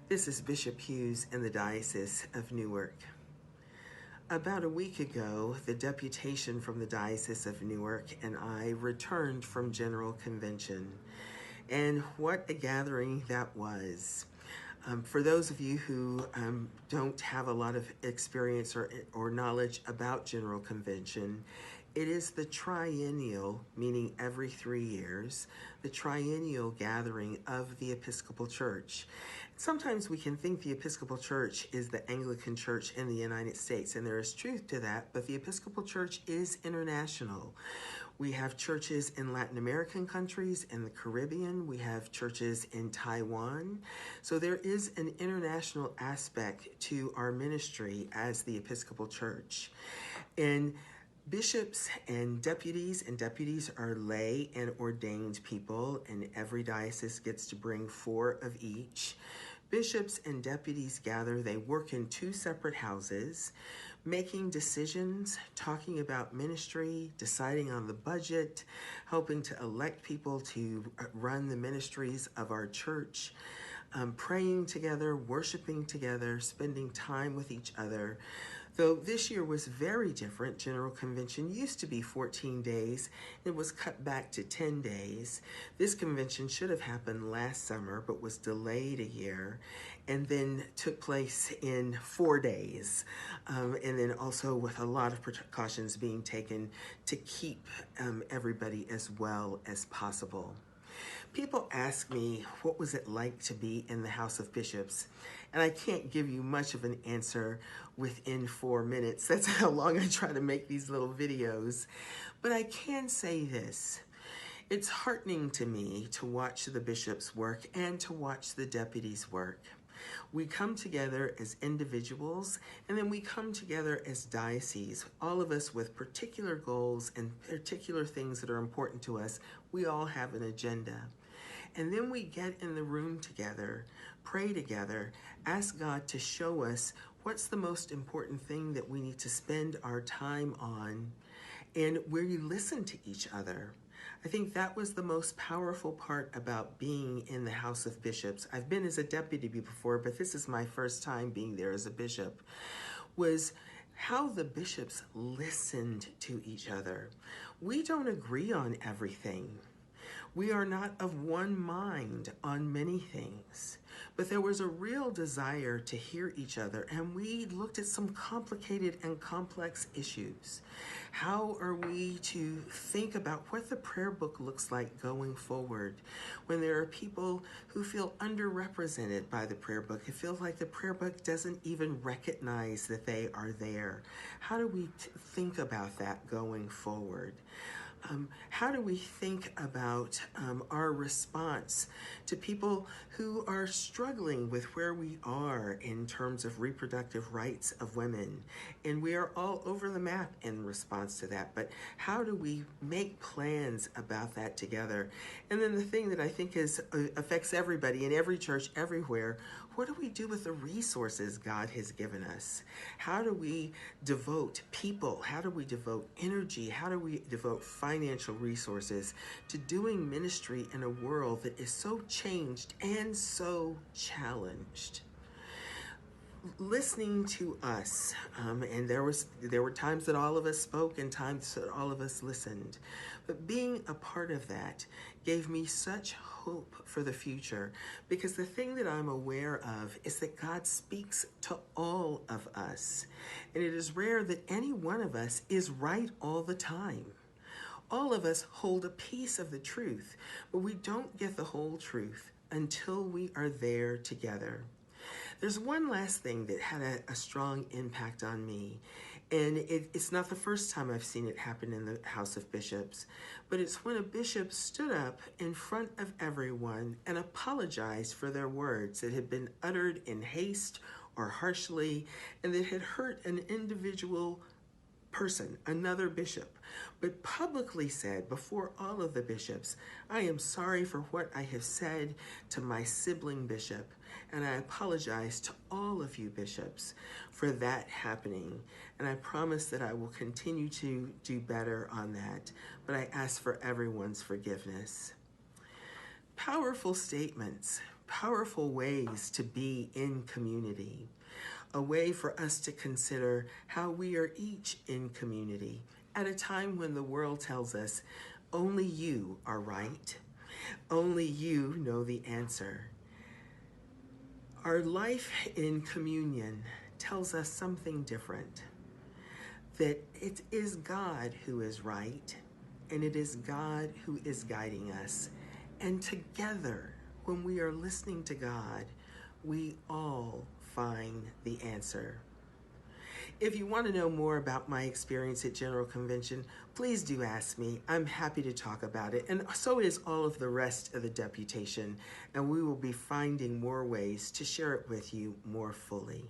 This is Bishop Hughes in the Diocese of Newark. About a week ago, the deputation from the Diocese of Newark and I returned from General Convention. And what a gathering that was. For those of you who don't have a lot of experience or knowledge about General Convention, it is the triennial, meaning every 3 years, the triennial gathering of the Episcopal Church. Sometimes we can think the Episcopal Church is the Anglican Church in the United States, and there is truth to that, but the Episcopal Church is international. We have churches in Latin American countries, in the Caribbean. We have churches in Taiwan. So there is an international aspect to our ministry as the Episcopal Church. And bishops and deputies are lay and ordained people, and every diocese gets to bring 4 of each. Bishops and deputies gather. They work in 2 separate houses, making decisions, talking about ministry, deciding on the budget, helping to elect people to run the ministries of our church, praying together, worshiping together, spending time with each other. Though this year was very different. General Convention used to be 14 days. It was cut back to 10 days. This convention should have happened last summer, but was delayed a year, and then took place in 4 days. And then also with a lot of precautions being taken to keep everybody as well as possible. People ask me, what was it like to be in the House of Bishops? And I can't give you much of an answer within 4 minutes. That's how long I try to make these little videos. But I can say this. It's heartening to me to watch the bishops work and to watch the deputies work. We come together as individuals, and then we come together as dioceses, all of us with particular goals and particular things that are important to us. We all have an agenda. And then we get in the room together, pray together, ask God to show us what's the most important thing that we need to spend our time on, and where you listen to each other. I think that was the most powerful part about being in the House of Bishops. I've been as a deputy before, but this is my first time being there as a bishop, was how the bishops listened to each other. We don't agree on everything. We are not of one mind on many things, but there was a real desire to hear each other, and we looked at some complicated and complex issues. How are we to think about what the prayer book looks like going forward when there are people who feel underrepresented by the prayer book? It feels like the prayer book doesn't even recognize that they are there. How do we think about that going forward? How do we think about our response to people who are struggling with where we are in terms of reproductive rights of women? And we are all over the map in response to that, but how do we make plans about that together? And then the thing that I think affects everybody in every church everywhere, what do we do with the resources God has given us? How do we devote people? How do we devote energy? How do we devote financial resources to doing ministry in a world that is so changed and so challenged? Listening to us, and there were times that all of us spoke and times that all of us listened, but being a part of that gave me such hope for the future, because the thing that I'm aware of is that God speaks to all of us, and it is rare that any one of us is right all the time. All of us hold a piece of the truth, but we don't get the whole truth until we are there together. There's one last thing that had a strong impact on me, and it's not the first time I've seen it happen in the House of Bishops, but it's when a bishop stood up in front of everyone and apologized for their words that had been uttered in haste or harshly, and that had hurt an individual person, another bishop, but publicly said before all of the bishops, I am sorry for what I have said to my sibling bishop, and I apologize to all of you bishops for that happening, and I promise that I will continue to do better on that, but I ask for everyone's forgiveness. Powerful statements, powerful ways to be in community, a way for us to consider how we are each in community at a time when the world tells us only you are right, only you know the answer. Our life in communion tells us something different, that it is God who is right, and it is God who is guiding us. And together, when we are listening to God, we all find the answer. If you want to know more about my experience at General Convention, please do ask me. I'm happy to talk about it. And so is all of the rest of the deputation. And we will be finding more ways to share it with you more fully.